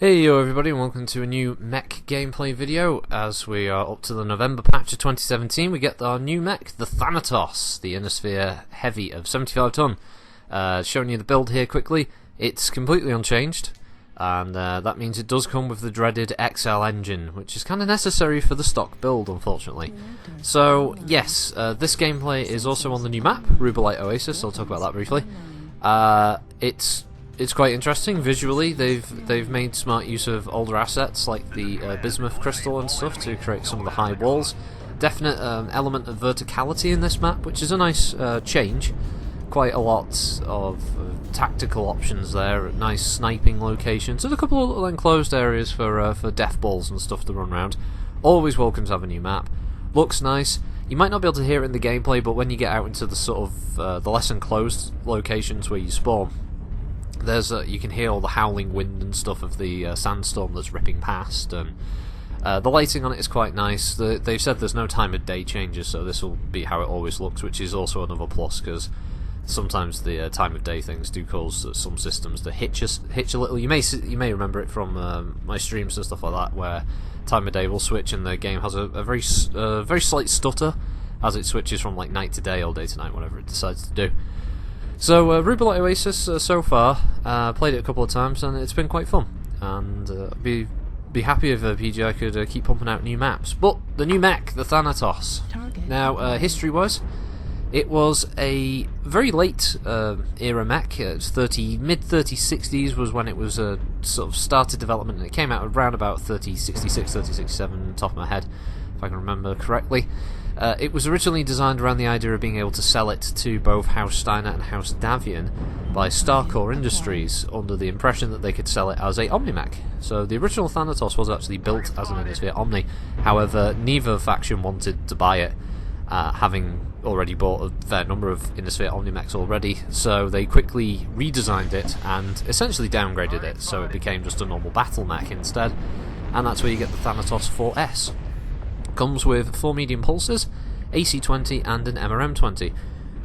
Hey yo everybody and welcome to a new mech gameplay video. As we are up to the November patch of 2017, we get our new mech, the Thanatos, the Innosphere Heavy of 75 ton. Showing you the build here quickly. It's completely unchanged, and that means it does come with the dreaded XL engine, which is kind of necessary for the stock build, unfortunately. So yes, this gameplay is also on the new map, Rubalite Oasis. I'll talk about that briefly. It's quite interesting visually. They've made smart use of older assets like the bismuth crystal and stuff to create some of the high walls. Definite element of verticality in this map, which is a nice change. Quite a lot of tactical options there, nice sniping locations, and a couple of little enclosed areas for death balls and stuff to run around. Always welcome to have a new map. Looks nice. You might not be able to hear it in the gameplay, but when you get out into the sort of the less enclosed locations where you spawn, you can hear all the howling wind and stuff of the sandstorm that's ripping past, and the lighting on it is quite nice. They've said there's no time of day changes, so this will be how it always looks, which is also another plus, because sometimes the time of day things do cause some systems to hitch a little. You may remember it from my streams and stuff like that, where time of day will switch and the game has a very slight stutter as it switches from like night to day or day to night, whatever it decides to do. So, Rubalite Oasis, so far, played it a couple of times and it's been quite fun, and be happy if PGI could keep pumping out new maps. But the new mech, the Thanatos. Now, history-wise, it was a very late era mech. It's mid-3060s was when it was sort of started development, and it came out around about 3066, 3067, top of my head, if I can remember correctly. It was originally designed around the idea of being able to sell it to both House Steiner and House Davian by Starcorps Industries, under the impression that they could sell it as a omnimech. So the original Thanatos was actually built as an Innosphere Omni. However, neither faction wanted to buy it, having already bought a fair number of Innosphere Omnimechs already, so they quickly redesigned it and essentially downgraded it, so it became just a normal Battlemech instead, and that's where you get the Thanatos 4S. Comes with 4 medium pulses, AC-20 and an MRM-20.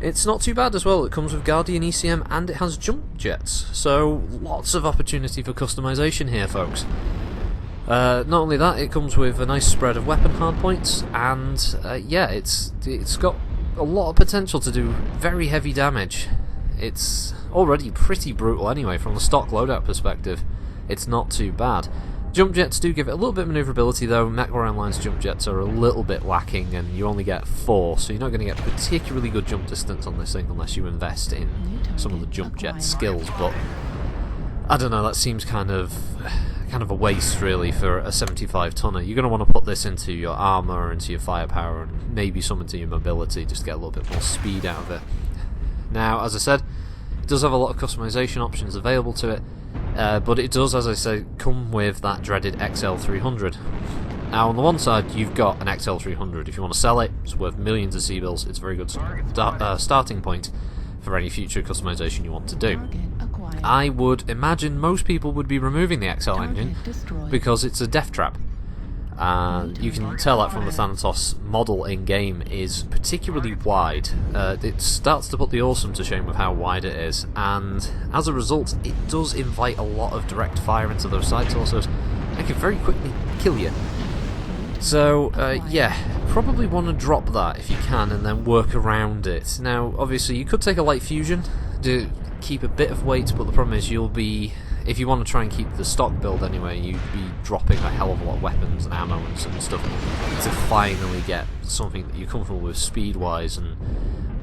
It's not too bad as well. It comes with Guardian ECM and it has jump jets, so lots of opportunity for customization here, folks. Not only that, it comes with a nice spread of weapon hardpoints, and yeah, it's got a lot of potential to do very heavy damage. It's already pretty brutal anyway from the stock loadout perspective. It's not too bad. Jump jets do give it a little bit of maneuverability, though. MechWarrior Online's jump jets are a little bit lacking, and you only get 4, so you're not going to get particularly good jump distance on this thing unless you invest in some of the jump jet skills. But I don't know, that seems kind of a waste really for a 75 tonner. You're going to want to put this into your armour, into your firepower, and maybe some into your mobility, just to get a little bit more speed out of it. Now, as I said, it does have a lot of customization options available to it. But it does, as I say, come with that dreaded XL300. Now, on the one side, you've got an XL300. If you want to sell it, it's worth millions of C-bills. It's a very good starting point for any future customization you want to do. I would imagine most people would be removing the XL engine because it's a death trap. You can tell that from the Thanatos model in-game is particularly wide. It starts to put the awesome to shame with how wide it is, and as a result it does invite a lot of direct fire into those side torsos and can very quickly kill you. So yeah, probably want to drop that if you can and then work around it. Now obviously you could take a light fusion to keep a bit of weight, but the problem is you'll be, if you want to try and keep the stock build anyway, you'd be dropping a hell of a lot of weapons and ammo and stuff to finally get something that you're comfortable with speed-wise and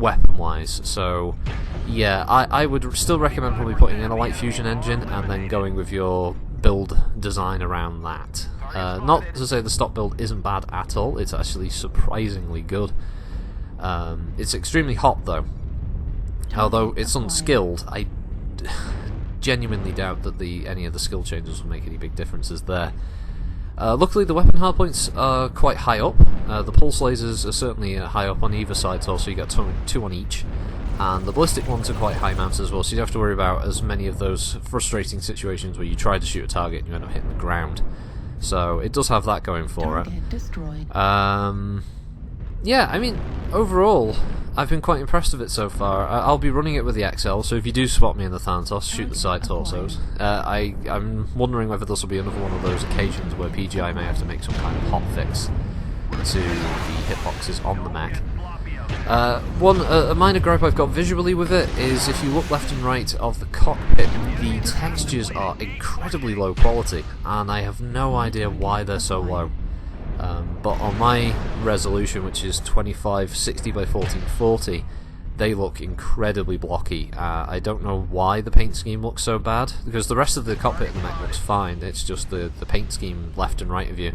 weapon-wise. So yeah, I would still recommend probably putting in a light fusion engine and then going with your build design around that. Not to say the stock build isn't bad at all, it's actually surprisingly good. It's extremely hot though. Although it's unskilled, I genuinely doubt that any of the skill changes will make any big differences there. Luckily the weapon hardpoints are quite high up. The pulse lasers are certainly high up on either side, so you get 2 on each, and the ballistic ones are quite high mounted as well, so you don't have to worry about as many of those frustrating situations where you try to shoot a target and you end up hitting the ground. So it does have that going for it. Yeah, I mean, overall, I've been quite impressed with it so far. I'll be running it with the XL, so if you do spot me in the Thanatos, shoot the side torsos. I'm wondering whether this will be another one of those occasions where PGI may have to make some kind of hot fix to the hitboxes on the mech. A minor gripe I've got visually with it is if you look left and right of the cockpit, the textures are incredibly low quality, and I have no idea why they're so low. But on my resolution, which is 2560 by 1440, they look incredibly blocky. I don't know why the paint scheme looks so bad, because the rest of the cockpit in the mech looks fine. It's just the paint scheme left and right of you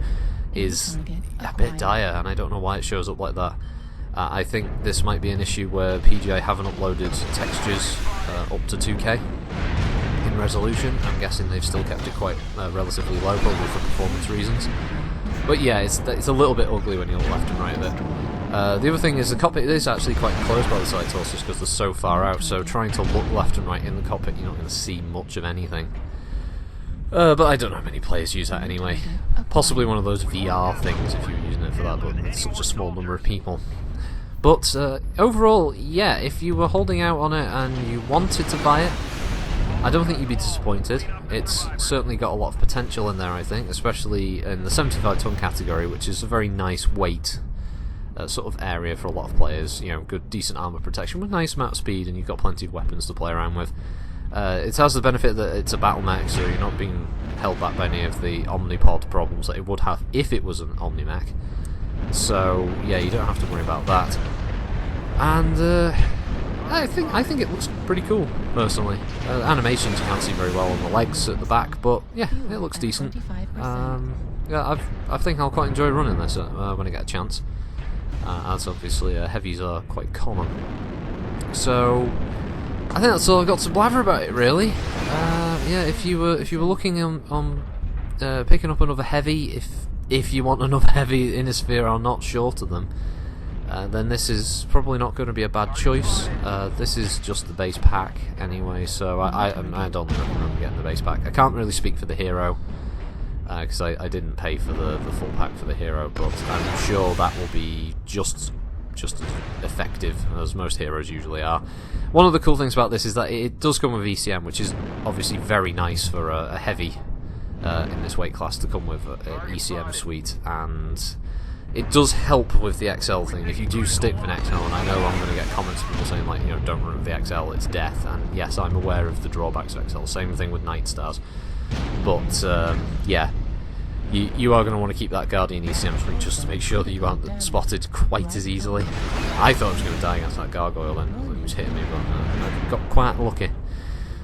is a bit dire, and I don't know why it shows up like that. I think this might be an issue where PGI haven't uploaded textures up to 2K in resolution. I'm guessing they've still kept it quite relatively low, probably for performance reasons. But yeah, it's a little bit ugly when you look left and right of it. The other thing is the cockpit is actually quite enclosed by the side torsos because they're so far out, so trying to look left and right in the cockpit, you're not going to see much of anything. But I don't know how many players use that anyway. Possibly one of those VR things if you're using it for that, but it's such a small number of people. But overall, yeah, if you were holding out on it and you wanted to buy it, I don't think you'd be disappointed. It's certainly got a lot of potential in there, I think, especially in the 75-ton category, which is a very nice weight sort of area for a lot of players. You know, good, decent armor protection with nice amount of speed, and you've got plenty of weapons to play around with. It has the benefit that it's a Battlemech, so you're not being held back by any of the omnipod problems that it would have if it was an omnimech. So yeah, you don't have to worry about that. And I think it looks pretty cool, personally. Animations you can't see very well on the legs at the back, but yeah, it looks decent. Yeah, I think I'll quite enjoy running this when I get a chance. As obviously heavies are quite common. So I think that's all I've got to blather about it, really. Yeah, if you were looking on picking up another heavy, if you want another heavy in a sphere or not short of them, then this is probably not going to be a bad choice. This is just the base pack anyway, so I don't recommend getting the base pack. I can't really speak for the hero, because I didn't pay for the full pack for the hero, but I'm sure that will be just as effective as most heroes usually are. One of the cool things about this is that it does come with ECM, which is obviously very nice for a heavy in this weight class to come with an ECM suite, and it does help with the XL thing. If you do stick with an XL, and I know I'm going to get comments from people saying, like, you know, don't run with the XL, it's death, and yes, I'm aware of the drawbacks of XL, same thing with Night Stars, but yeah, you are going to want to keep that Guardian ECM suite just to make sure that you aren't spotted quite as easily. I thought I was going to die against that gargoyle then, it was hitting me, but I got quite lucky.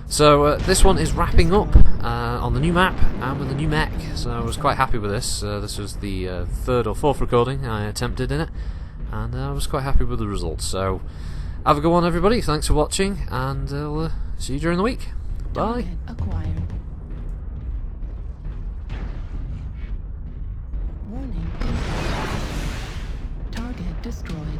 So this one is wrapping up on the new map and with the new mech, so I was quite happy with this. This was the third or fourth recording I attempted in it, and I was quite happy with the results. So have a good one, everybody, thanks for watching, and I'll see you during the week. Bye! Acquired. Warning. Target destroyed.